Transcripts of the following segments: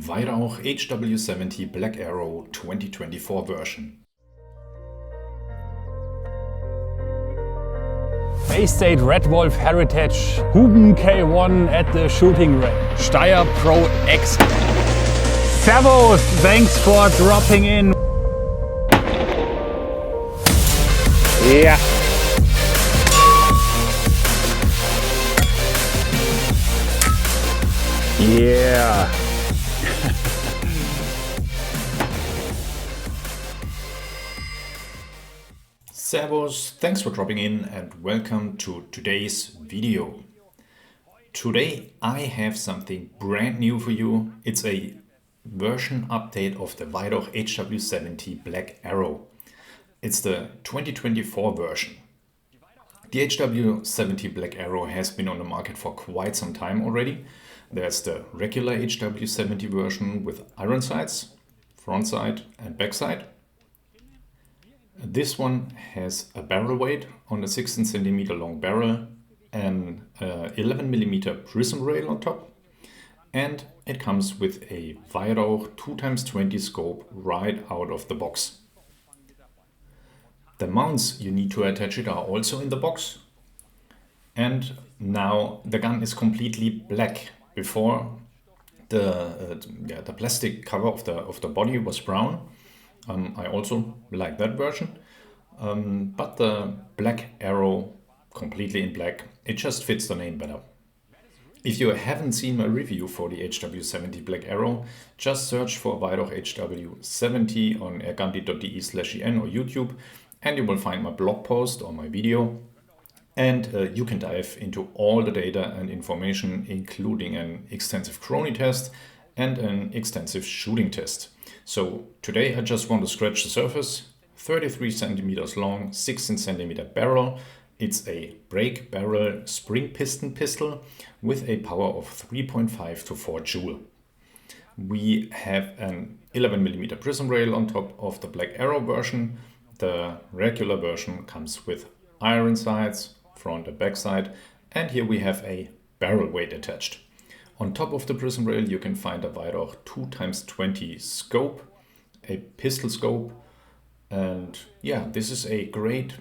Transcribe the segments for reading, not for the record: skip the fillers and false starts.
Weihrauch HW70 Black Arrow 2024 version. Bay State Red Wolf Heritage, Huben K1 at the shooting range, Steyr Pro X. Servus, thanks for dropping in. Yeah. Yeah. Servus, thanks for dropping in and welcome to today's video. Today I have something brand new for you. It's a version update of the Weihrauch HW70 Black Arrow. It's the 2024 version. The HW70 Black Arrow has been on the market for quite some time already. There's the regular HW70 version with iron sights, front sight and back sight. This one has a barrel weight on a 16 cm long barrel, an 11 mm prism rail on top, and it comes with a Weihrauch 2x20 scope right out of the box. The mounts you need to attach it are also in the box. And now the gun is completely black. Before the plastic cover of the body was brown. I also like that version, but the Black Arrow completely in black, it just fits the name better. If you haven't seen my review for the HW70 Black Arrow, just search for Weihrauch HW70 on airghandi.de/en or YouTube, and you will find my blog post or my video, and you can dive into all the data and information, including an extensive chrony test and an extensive shooting test. So today I just want to scratch the surface. 33 centimeters long, 16 centimeter barrel. It's a break barrel spring piston pistol with a power of 3.5 to 4 joule. We have an 11 mm prism rail on top of the Black Arrow version. The regular version comes with iron sights, front and back sight, and here we have a barrel weight attached. On top of the prism rail you can find a Weihrauch 2x20 scope, a pistol scope, and yeah, this is a great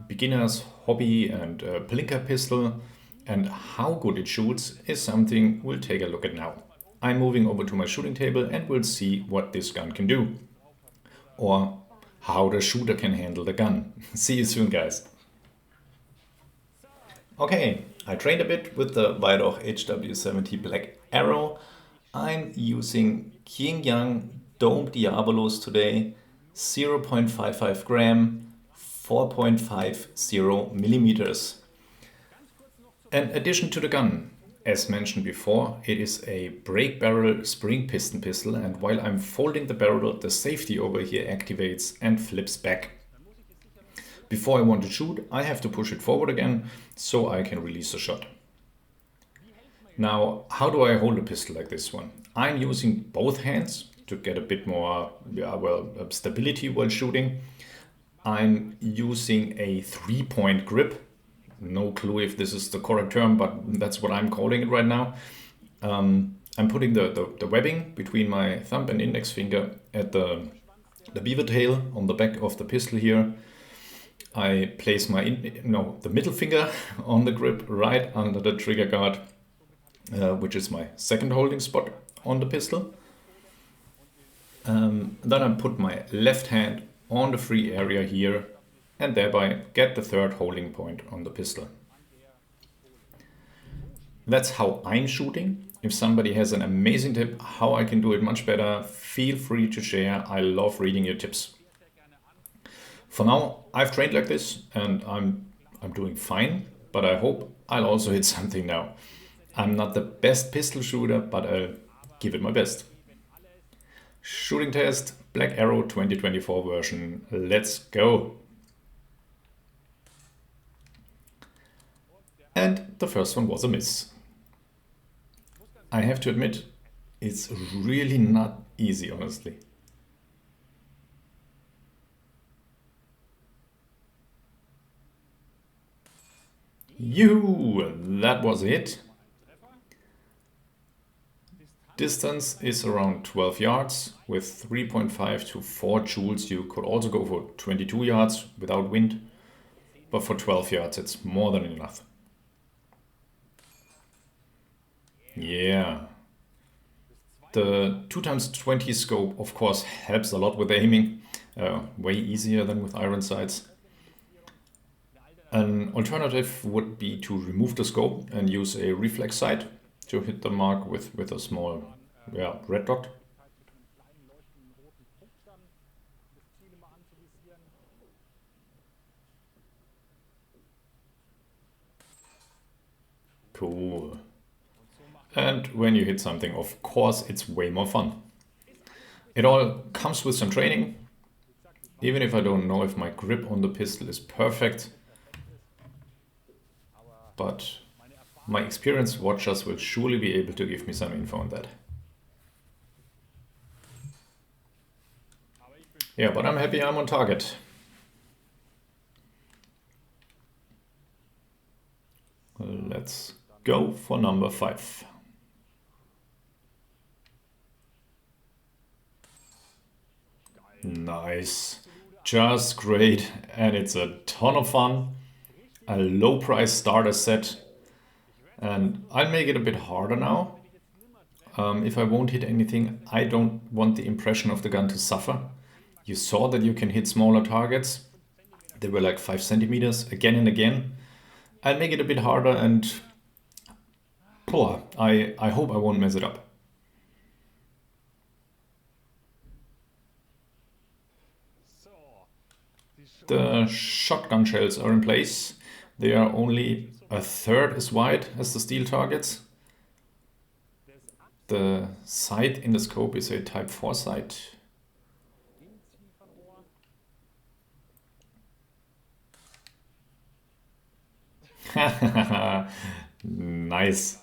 beginner's hobby and blinker pistol, and how good it shoots is something we'll take a look at now. I'm moving over to my shooting table and we'll see what this gun can do, or how the shooter can handle the gun. See you soon, guys. Okay, I trained a bit with the Weihrauch HW70 Black Arrow. I'm using Yin Yang Dome Diabolos today, 0.55 gram, 4.50 millimeters. In addition to the gun, as mentioned before, it is a break barrel spring piston pistol, and while I'm folding the barrel, the safety over here activates and flips back. Before I want to shoot, I have to push it forward again so I can release the shot. Now, how do I hold a pistol like this one? I'm using both hands to get a bit more stability while shooting. I'm using a 3-point grip. No clue if this is the correct term, but that's what I'm calling it right now. I'm putting the webbing between my thumb and index finger at the beaver tail on the back of the pistol here. I place the middle finger on the grip right under the trigger guard, which is my second holding spot on the pistol. Then I put my left hand on the free area here and thereby get the third holding point on the pistol. That's how I'm shooting. If somebody has an amazing tip how I can do it much better, feel free to share. I love reading your tips. For now, I've trained like this and I'm doing fine, but I hope I'll also hit something now. I'm not the best pistol shooter, but I'll give it my best. Shooting test, Black Arrow 2024 version. Let's go! And the first one was a miss. I have to admit, it's really not easy, honestly. That was it. distance is around 12 yards. With 3.5 to 4 joules, you could also go for 22 yards without wind. But for 12 yards, it's more than enough. Yeah. The 2x20 scope, of course, helps a lot with aiming. Way easier than with iron sights. An alternative would be to remove the scope and use a reflex sight to hit the mark with a small red dot. Cool. And when you hit something, of course, it's way more fun. It all comes with some training. Even if I don't know if my grip on the pistol is perfect, but my experienced watchers will surely be able to give me some info on that. Yeah, but I'm happy I'm on target. Let's go for number 5. Nice. Just great. And it's a ton of fun. A low price starter set. And I'll make it a bit harder now. If I won't hit anything, I don't want the impression of the gun to suffer. You saw that you can hit smaller targets. They were like 5 centimeters again and again. I'll make it a bit harder and I hope I won't mess it up. The shotgun shells are in place. They are only a third as wide as the steel targets. The sight in the scope is a Type 4 sight. Nice.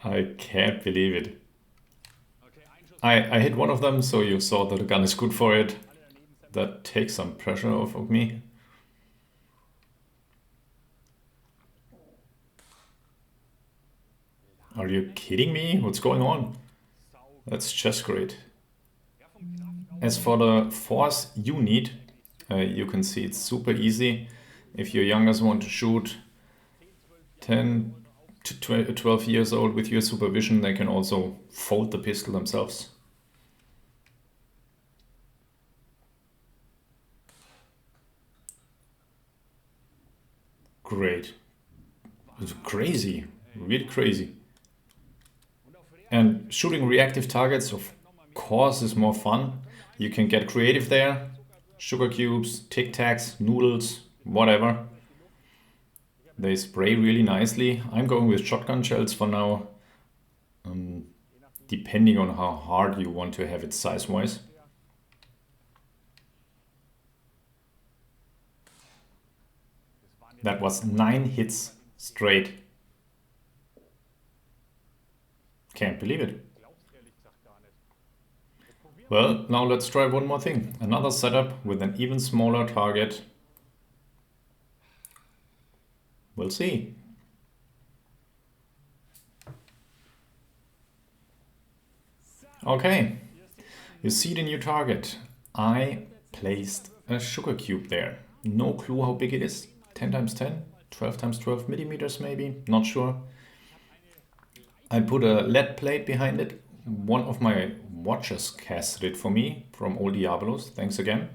I can't believe it. I hit one of them, so you saw that the gun is good for it. That takes some pressure off of me. Are you kidding me? What's going on? That's just great. As for the force you need, you can see it's super easy. If your youngers want to shoot 10 to 12 years old with your supervision, they can also fold the pistol themselves. Great. It's crazy, really crazy. And shooting reactive targets, of course, is more fun. You can get creative there. Sugar cubes, Tic Tacs, noodles, whatever. They spray really nicely. I'm going with shotgun shells for now, depending on how hard you want to have it size-wise. That was 9 hits straight. Can't believe it. Well, now let's try one more thing. Another setup with an even smaller target. We'll see. Okay, you see the new target. I placed a sugar cube there. No clue how big it is. 10 times 10, 12 times 12 millimeters maybe, not sure. I put a lead plate behind it. One of my watchers cast it for me from old Diablos, thanks again.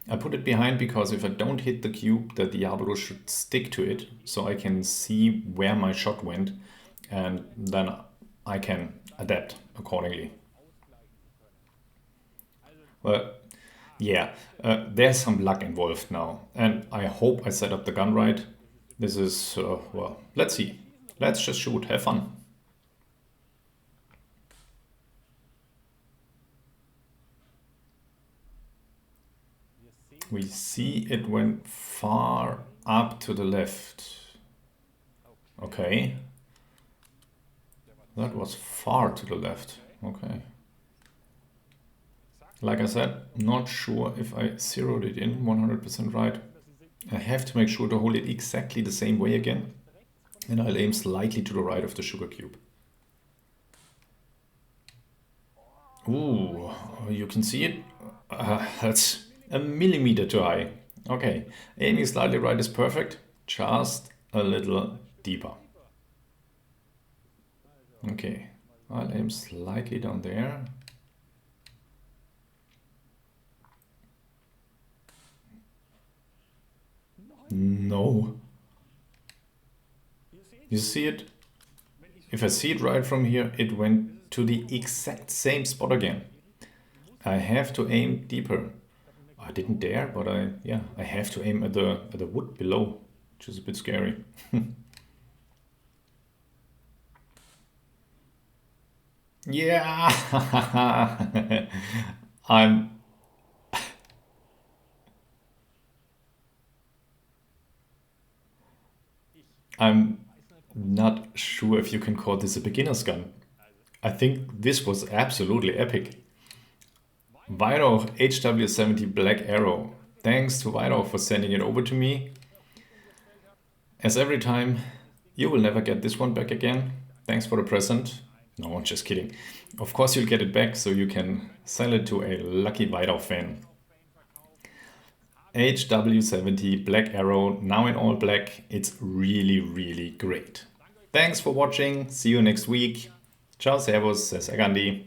I put it behind because if I don't hit the cube, the Diablo should stick to it, so I can see where my shot went, and then I can adapt accordingly. Well, yeah, there's some luck involved now, and I hope I set up the gun right. This is, well, let's see. Let's just shoot, have fun. We see it went far up to the left. Okay. That was far to the left. Okay. Like I said, not sure if I zeroed it in 100% right. I have to make sure to hold it exactly the same way again. And I'll aim slightly to the right of the sugar cube. Ooh, you can see it. That's a millimeter too high. Okay, aiming slightly right is perfect. Just a little deeper. Okay, I'll aim slightly down there. No. You see it? If I see it right from here, it went to the exact same spot again. I have to aim deeper. I didn't dare, but I have to aim at the wood below, which is a bit scary. Yeah, I'm I'm not sure if you can call this a beginner's gun. I think this was absolutely epic. Weihrauch HW70 Black Arrow. Thanks to Weihrauch for sending it over to me. As every time, you will never get this one back again. Thanks for the present. No, just kidding. Of course you'll get it back so you can sell it to a lucky Weihrauch fan. HW70 Black Arrow, now in all black. It's really, really great. Thanks for watching. See you next week. Ciao, servus, says AirGhandi.